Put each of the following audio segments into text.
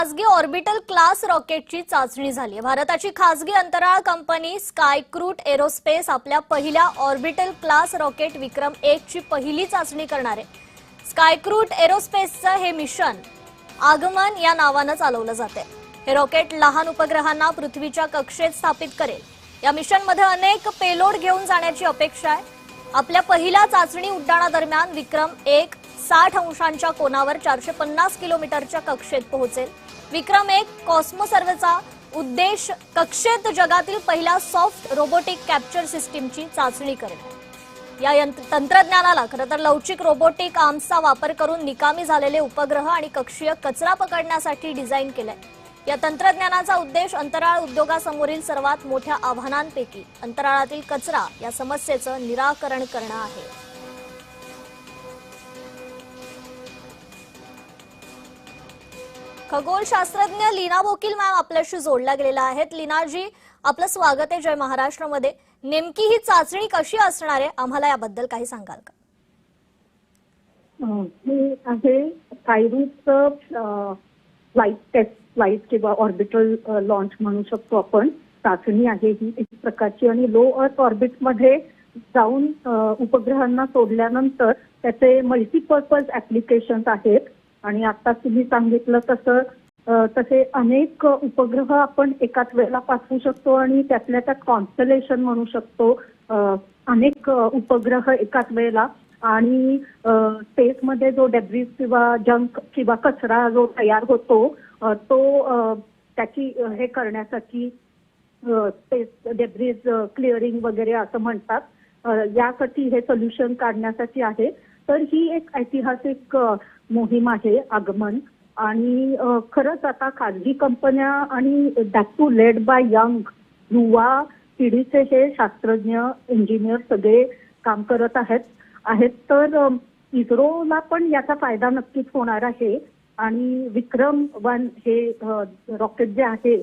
खासगी orbital class रॉकेटची चाचणी झाली आहे। भारताची खासगी अंतराळ कंपनी स्कायक्रूट एरोस्पेस आपल्या पहिल्या ऑर्बिटल क्लास रॉकेट विक्रम 1 ची पहिली चाचणी करणार आहे। स्कायक्रूट एरोस्पेसचं हे मिशन आगमन या नावाने चालवलं जाते। हे रॉकेट लहान उपग्रहांना पृथ्वीच्या कक्षेत स्थापित करेल। या मिशनमध्ये अनेक पेलोड घेऊन जाण्याची अपेक्षा आहे। आपल्या पहिल्या चाचणी उड्डाणादरम्यान विक्रम 1 60 अंशांच्या कोनावर 450 किलोमीटरच्या कक्षेत पोहोचेल। विक्रम 1 कॉस्मोसर्व्हेचा उद्देश कक्षेत जगातील पहिल्या सॉफ्ट रोबोटिक कॅप्चर सिस्टीमची चाचणी करेल। या तंत्रज्ञानाला खरं तर लवचिक रोबोटिक आर्म्सचा वापर करून निकामी झालेले उपग्रह आणि कक्षीय कचरा पकडण्यासाठी डिझाइन केलंय। या तंत्रज्ञानाचा उद्देश अंतराळ उद्योगासमोरील सर्वात मोठ्या आव्हानांपैकी अंतराळातील कचरा या समस्येचं निराकरण करणं आहे। खगोलशास्त्रज्ञ लीना बोकील मॅम आपल्याशी जोडल्या गेलेल्या आहेत। लीनाजी, आपलं स्वागत आहे जय महाराष्ट्रमध्ये। नेमकी ही चाचणी कशी असणार आहे, आम्हाला याबद्दल काही सांगाल का? हे आहे स्कायरूटचं फ्लाइट टेस्ट फ्लाइट किंवा ऑर्बिटल लॉन्च म्हणू शकतो आपण। चाचणी आहे ही एक प्रकारची आणि लो अर्थ ऑर्बिटमध्ये जाऊन उपग्रहांना सोडल्यानंतर त्याचे मल्टीपर्पज ऍप्लिकेशन्स आहेत। आणि आता तुम्ही सांगितलं तसे अनेक उपग्रह आपण एकाच वेळेला पाठवू शकतो आणि त्यातल्या त्यात कॉन्स्टलेशन म्हणू शकतो अनेक उपग्रह एकाच वेळेला। आणि स्पेसमध्ये जो डेब्रिज किंवा जंक किंवा कचरा जो तयार होतो तो त्याची हे करण्यासाठी स्पेस डेब्रिज क्लिअरिंग वगैरे असं म्हणतात, यासाठी हे सोल्युशन काढण्यासाठी आहे। तर ही एक ऐतिहासिक मोहीम आहे आगमन। आणि खरंच आता खाजगी कंपन्या आणि that to led by young युवा पिढीचे हे शास्त्रज्ञ इंजिनियर सगळे काम करत आहेत। तर इस्रोला पण याचा फायदा नक्कीच होणार आहे। आणि विक्रम 1 हे रॉकेट जे आहे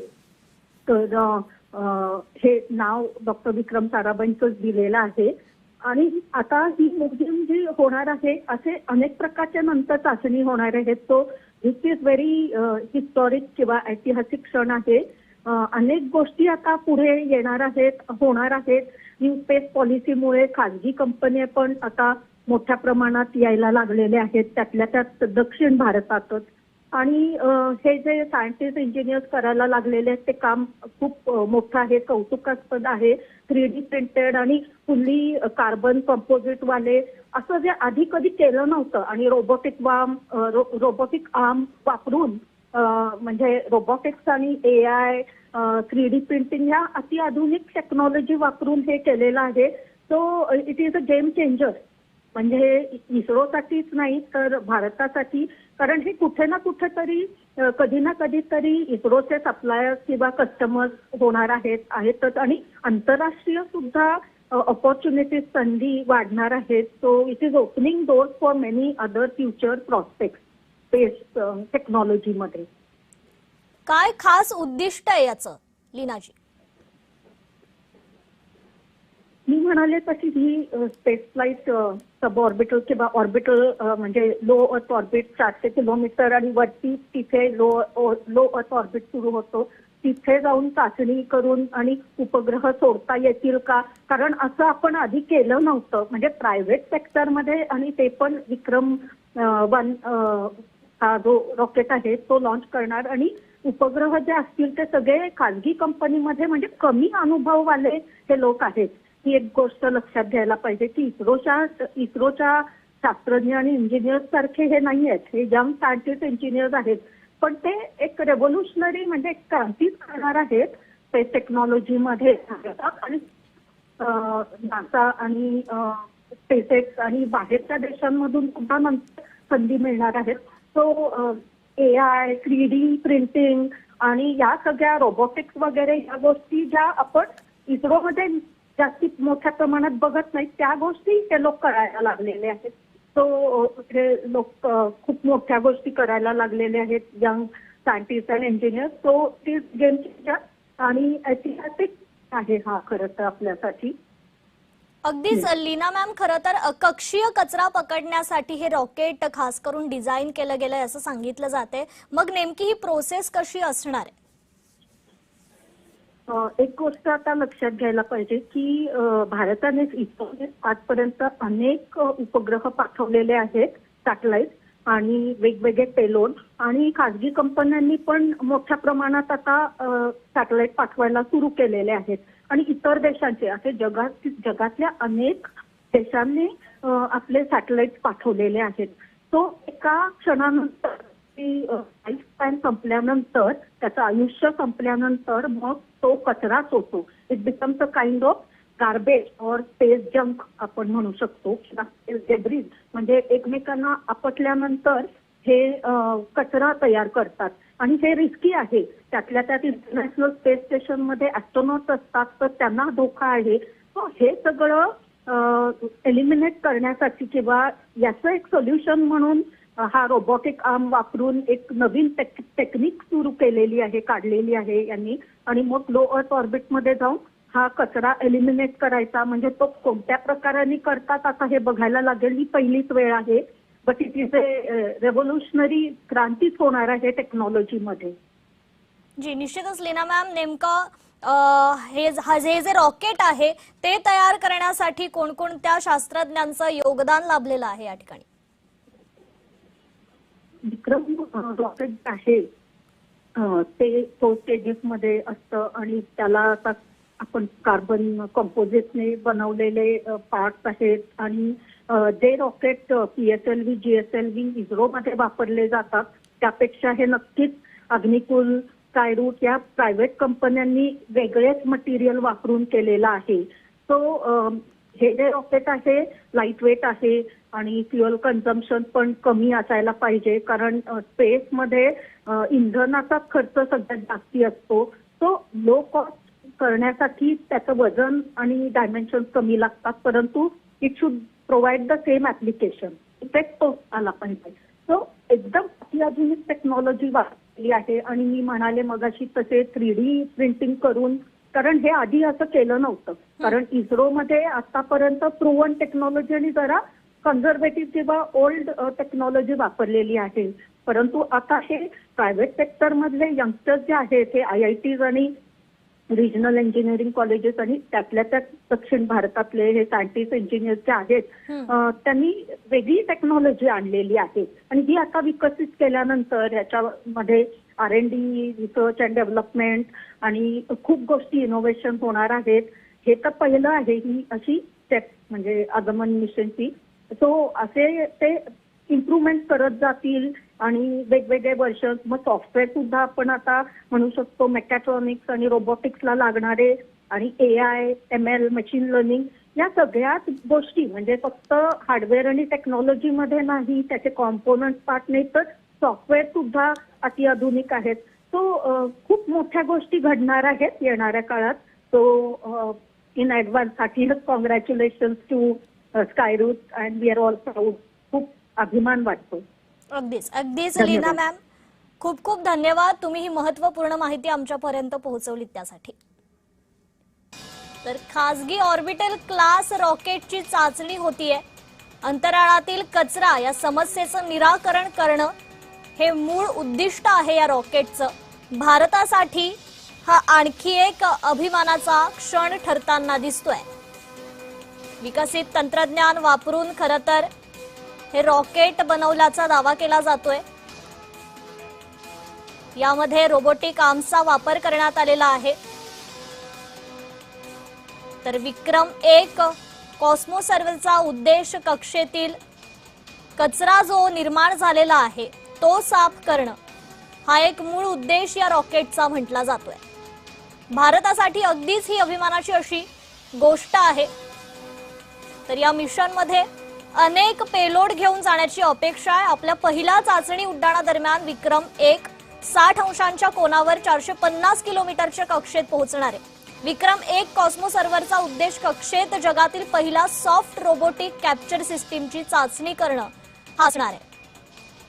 तर हे नाव डॉक्टर विक्रम साराभाईंचंच दिलेलं आहे। आणि आता ही मोहीम जी होणार आहे असे अनेक प्रकारच्या नंतर चाचणी होणार आहेत। तो दिस इज व्हेरी हिस्टॉरिक किंवा ऐतिहासिक क्षण आहे। अनेक गोष्टी आता पुढे येणार आहेत, होणार आहेत। न्यू स्पेस पॉलिसीमुळे खाजगी कंपन्या पण आता मोठ्या प्रमाणात यायला लागलेल्या आहेत, त्यातल्या त्यात दक्षिण भारतातच। आणि हे जे सायंटिस्ट इंजिनियर्स करायला लागलेले आहेत ते काम खूप मोठं आहे, कौतुकास्पद आहे। 3D प्रिंटेड आणि फुल्ली कार्बन कंपोजिट वाले असं जे आधी कधी केलं नव्हतं। आणि रोबोटिक आर्म वापरून म्हणजे रोबोटिक्स आणि AI 3D प्रिंटिंग या अतिआधुनिक टेक्नॉलॉजी वापरून हे केलेलं आहे। So it is a game changer, म्हणजे इस्रोसाठीच नाही तर भारतासाठी। कारण हे कुठे ना कुठेतरी कधी ना कधीतरी इस्रोचे सप्लायर्स किंवा कस्टमर्स होणार आहेतच। आणि आंतरराष्ट्रीय सुद्धा ऑपॉर्च्युनिटीज संधी वाढणार आहेत। So it is opening doors for many other future prospects space टेक्नॉलॉजीमध्ये। काय खास उद्दिष्ट आहे याचं लीनाजी? मी म्हणाले तशी ही स्पेस फ्लाइट सब ऑर्बिटल किंवा ऑर्बिटल म्हणजे लो अर्थ ऑर्बिट 400 किलोमीटर आणि वरती तिथे लो अर्थ ऑर्बिट सुरू होतो, तिथे जाऊन चाचणी करून आणि उपग्रह सोडता येतील का? कारण असं आपण आधी केलं नव्हतं, म्हणजे प्रायव्हेट सेक्टरमध्ये। आणि ते पण विक्रम 1 हा जो रॉकेट आहे तो लॉन्च करणार। आणि उपग्रह जे असतील ते सगळे खाजगी कंपनीमध्ये, म्हणजे कमी अनुभववाले हे लोक आहेत। ही एक गोष्ट लक्षात घ्यायला पाहिजे की इस्रोच्या शास्त्रज्ञ आणि इंजिनियर्स सारखे हे नाही आहेत, हे यंग सायंटिस्ट इंजिनियर्स आहेत। पण ते एक रेव्होल्युशनरी म्हणजे एक क्रांतीच करणार आहेत स्पेस टेक्नॉलॉजीमध्ये। आणि नासा आणि स्पेसएक्स आणि बाहेरच्या देशांमधून सुद्धा नंतर संधी मिळणार आहेत। सो AI 3D प्रिंटिंग आणि या सगळ्या रोबोटिक्स वगैरे या गोष्टी ज्या आपण इस्रोमध्ये जास्तीत मोठ्या प्रमाणात बघत नाहीत त्या गोष्टी हे लोक करायला लागलेले आहेत। सो हे लोक खूप मोठ्या गोष्टी करायला लागलेले आहेत, यंग सायंटिस्ट आणि इंजिनियर। सो ती गेम चेंजर आणि ऐतिहासिक आहे हा खरं तर आपल्यासाठी। अगदीच लीना मॅम, खरं तर कक्षीय कचरा पकडण्यासाठी हे रॉकेट खास करून डिझाईन केलं गेलंय असं सांगितलं जाते. मग नेमकी ही प्रोसेस कशी असणार आहे? एक गोष्ट आता लक्षात घ्यायला पाहिजे की भारताने इस्रोने आजपर्यंत अनेक उपग्रह पाठवलेले आहेत, सॅटेलाइट आणि वेगवेगळे पेलोड, आणि खासगी कंपन्यांनी पण मोठ्या प्रमाणात आता सॅटेलाइट पाठवायला सुरू केलेले आहेत. आणि इतर देशांचे असे जगातल्या अनेक देशांनी आपले सॅटेलाइट पाठवलेले आहेत. तो एका क्षणानंतर लाईफ स्पॅन संपल्यानंतर, त्याचं आयुष्य संपल्यानंतर मग तो कचराच होतो. It becomes a kind of garbage और स्पेस जंक आपण म्हणू शकतो, किंवा स्पेस डेब्रिज. म्हणजे एकमेकांना आपटल्यानंतर हे कचरा तयार करतात आणि हे रिस्की आहे. त्यातल्या त्यात इंटरनॅशनल स्पेस स्टेशन मध्ये ॲस्ट्रॉनॉट्स असतात, तर त्यांना धोका आहे. हे सगळं एलिमिनेट करण्यासाठी किंवा याचं एक सोल्युशन म्हणून हा रोबोटिक आर्म वापरून एक नवीन टेक्निक सुरू केलेली आहे, काढलेली आहे यांनी. आणि मग लो अर्थ ऑर्बिटमध्ये जाऊन हा कचरा एलिमिनेट करायचा. म्हणजे तो कोणत्या प्रकाराने करतात आता हे बघायला लागेल. ही पहिलीच वेळ आहे, बट इट इज रेव्होल्युशनरी क्रांतीच होणार आहे टेक्नॉलॉजीमध्ये. जी, निश्चितच लीना मॅम, नेमकं हे जे रॉकेट आहे ते तयार करण्यासाठी कोणकोणत्या शास्त्रज्ञांचं योगदान लाभलेलं आहे या ठिकाणी? विक्रम रॉकेट आहे ते तो स्टेजेस मध्ये असतं आणि त्याला आता आपण कार्बन कंपोजिटने बनवलेले पार्ट्स आहेत. आणि जे रॉकेट PSLV, GSLV इस्रोमध्ये वापरले जातात त्यापेक्षा हे नक्कीच अग्निकुल, स्कायरूट या प्रायव्हेट कंपन्यांनी वेगळेच मटेरियल वापरून केलेलं आहे. सो हे जे रॉकेट आहे लाईट वेट आहे आणि फ्युएल कन्झम्पशन पण कमी असायला पाहिजे, कारण स्पेसमध्ये इंधनाचा खर्च सगळ्यात जास्ती असतो. तो लो कॉस्ट करण्यासाठी त्याचं वजन आणि डायमेन्शन कमी लागतात, परंतु it should provide the same application. Effect तो आला पाहिजे. सो एकदम अत्याधुनिक टेक्नॉलॉजी वापरली आहे. आणि मी म्हणाले मगाशी तसे 3D प्रिंटिंग करून, कारण हे आधी असं केलं नव्हतं. कारण इस्रोमध्ये आतापर्यंत प्रूव्हन टेक्नॉलॉजी आणि जरा कन्झर्वेटिव्ह किंवा ओल्ड टेक्नॉलॉजी वापरलेली आहे. परंतु आता हे प्रायव्हेट सेक्टर मधले यंगस्टर्स जे आहेत, हे IITs आणि रिजनल इंजिनिअरिंग कॉलेजेस आणि त्यातल्या त्यात दक्षिण भारतातले हे सायंटिस्ट इंजिनियर्स जे आहेत, त्यांनी वेगळी टेक्नॉलॉजी आणलेली आहे. आणि ही आता विकसित केल्यानंतर ह्याच्यामध्ये R&D, रिसर्च अँड डेव्हलपमेंट आणि खूप गोष्टी इनोव्हेशन होणार आहेत. हे तर पहिलं आहे ही अशी स्टेप, म्हणजे आगमन मिशनची. सो असे ते इम्प्रुव्हमेंट करत जातील आणि वेगवेगळे वर्ष. मग सॉफ्टवेअर सुद्धा आपण आता म्हणू शकतो मेकॅट्रॉनिक्स आणि रोबोटिक्सला लागणारे, आणि AI, ML, मशीन लर्निंग या सगळ्याच गोष्टी, म्हणजे फक्त हार्डवेअर आणि टेक्नॉलॉजीमध्ये नाही, त्याचे कॉम्पोनंट पार्ट नाही, तर सॉफ्टवेअर सुद्धा अतिआधुनिक आहेत. सो खूप मोठ्या गोष्टी घडणार आहेत येणाऱ्या काळात. So in advance heartiest congratulations to Skyroot and we are all proud. खूप अभिमान वाटतो. अगदीच अगदीच लीना मॅम, खूप खूप धन्यवाद. तुम्ही ही महत्त्वपूर्ण माहिती आमच्यापर्यंत पोहोचवली त्यासाठी. तर खासगी ऑर्बिटल क्लास रॉकेटची चाचणी होतीये. अंतराळातील कचरा या समस्येचं निराकरण करणं हे मूळ उद्दिष्ट आहे या रॉकेटचं. भारतासाठी हा आणखी एक अभिमानाचा क्षण ठरताना दिसतोय. विकसित तंत्रज्ञान वापरून खरं तर हे रॉकेट बनवल्याचा दावा केला जातोय. यामध्ये रोबोटिक आर्मचा वापर करण्यात आलेला आहे. तर विक्रम-1 कॉस्मोसर्व्हेचा उद्देश कक्षेतील कचरा जो निर्माण झालेला आहे तो साफ करणं हा एक मूळ उद्देश या रॉकेटचा म्हटला जातोय. भारतासाठी अगदीच ही अभिमानाची अशी गोष्ट आहे. तर या मिशनमध्ये अनेक पेलोड घेऊन जाण्याची अपेक्षा आहे. आपल्या पहिल्या चाचणी उड्डाणादरम्यान विक्रम-1 60 अंशांच्या कोनावर 450 किलोमीटरच्या कक्षेत पोहोचणार आहे. विक्रम-1 कॉस्मोसर्व्हरचा उद्देश कक्षेत जगातील पहिला सॉफ्ट रोबोटिक कॅप्चर सिस्टीमची चाचणी करणं हा असणार आहे.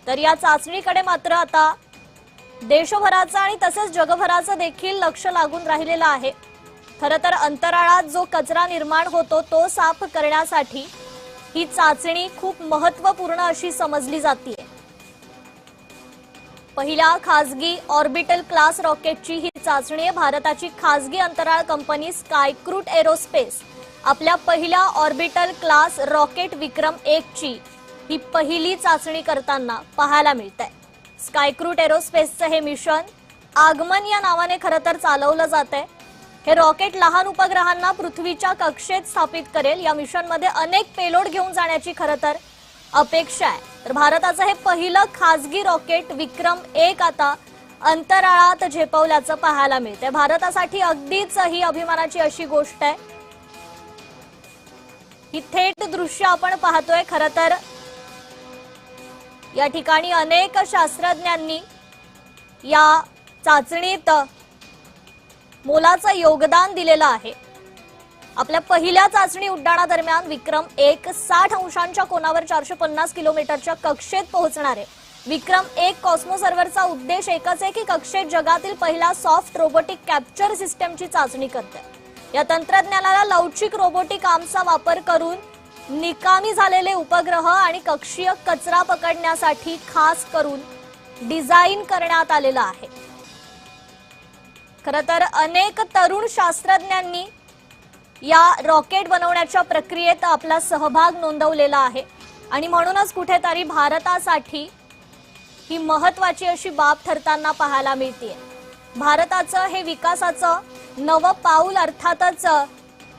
तर या चाचणीकडे मात्र आता देशभराचं आणि तसेच जगभराचं देखील लक्ष लागून राहिलेलं आहे. खरं तर अंतराळात जो कचरा निर्माण होतो तो साफ करण्यासाठी ही चाचणी खूप महत्त्वपूर्ण अशी समजली जाते। पहिल्या खासगी ऑर्बिटल क्लास रॉकेटची ही चाचणी आहे। भारताची खासगी अंतराळ कंपनी स्कायक्रूट एरोस्पेस आपल्या पहिल्या ऑर्बिटल क्लास रॉकेट विक्रम 1 ची ही पहिली चाचणी करताना पाहायला मिळते। स्कायक्रूट एरोस्पेसचं हे मिशन आगमन या नावाने खरं तर चालवलं जातंय। हे रॉकेट लहान उपग्रहांना पृथ्वीच्या कक्षेत स्थापित करेल। या मिशनमध्ये अनेक पेलोड घेऊन जाण्याची खरं तर अपेक्षा आहे। तर भारताचं हे पहिलं खासगी रॉकेट विक्रम 1 आता अंतराळात झेपवल्याचं पाहायला मिळतंय। भारतासाठी अगदीच ही अभिमानाची अशी गोष्ट आहे। ही थेट दृश्य आपण पाहतोय। खरं तर या ठिकाणी अनेक शास्त्रज्ञांनी या चाचणीत मोलाचं योगदान दिलेलं आहे। आपल्या पहिल्या चाचणी उड्डाणादरम्यान विक्रम 1 60 अंशांच्या कोनावर 450 किलोमीटरच्या कक्षेत पोहोचणार आहे। विक्रम 1 कॉस्मोसर्व्हरचा उद्देश एकच आहे की कक्षेत जगातील पहिला सॉफ्ट रोबोटिक कॅप्चर सिस्टमची चाचणी करते। या तंत्रज्ञानाला लवचिक रोबोटिक आर्मचा वापर करून निकामी झालेले उपग्रह आणि कक्षीय कचरा पकडण्यासाठी खास करून डिझाइन करण्यात आलेला आहे। खरं तर अनेक तरुण शास्त्रज्ञांनी या रॉकेट बनवण्याच्या प्रक्रियेत आपला सहभाग नोंदवलेला आहे आणि म्हणूनच कुठेतरी भारतासाठी ही महत्त्वाची अशी बाब ठरताना पाहायला मिळते। भारताचं हे विकासाचं नवं पाऊल अर्थातच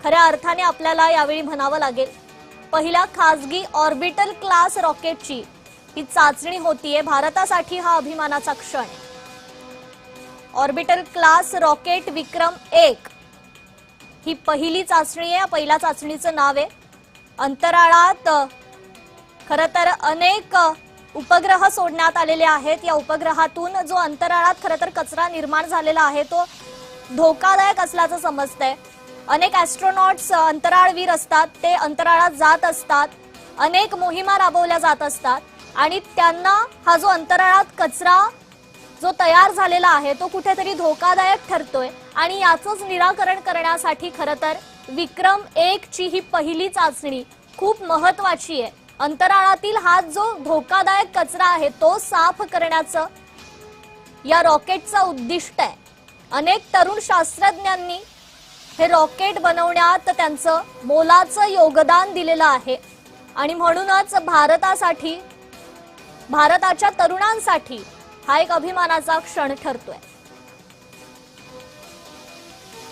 खऱ्या अर्थाने आपल्याला यावेळी म्हणावं लागेल। पहिल्या खासगी ऑर्बिटल क्लास रॉकेटची ही चाचणी होतीये। भारतासाठी हा अभिमानाचा क्षण आहे। ऑर्बिटल क्लास रॉकेट विक्रम 1 ही पहिली चाचणी आहे। पहिल्या चाचणीचं नाव आहे। अंतराळात खरं तर अनेक उपग्रह सोडण्यात आलेले आहेत। या उपग्रहातून जो अंतराळात खरं तर कचरा निर्माण झालेला आहे तो धोकादायक असल्याचं समजतंय। अनेक ॲस्ट्रोनॉट्स अंतराळवीर असतात, ते अंतराळात जात असतात, अनेक मोहिमा राबवल्या जात असतात आणि त्यांना हा जो अंतराळात कचरा जो तयार झालेला आहे तो कुठेतरी धोकादायक ठरतोय आणि याचंच निराकरण करण्यासाठी खरं तर विक्रम 1 ची ही पहिली चाचणी खूप महत्त्वाची आहे। अंतराळातील हा जो धोकादायक कचरा आहे तो साफ करण्याचं या रॉकेटचं उद्दिष्ट आहे। अनेक तरुण शास्त्रज्ञांनी हे रॉकेट बनवण्यात त्यांचं मोलाचं योगदान दिलेलं आहे आणि म्हणूनच भारतासाठी, भारताच्या तरुणांसाठी हा एक अभिमानाचा क्षण ठरतोय।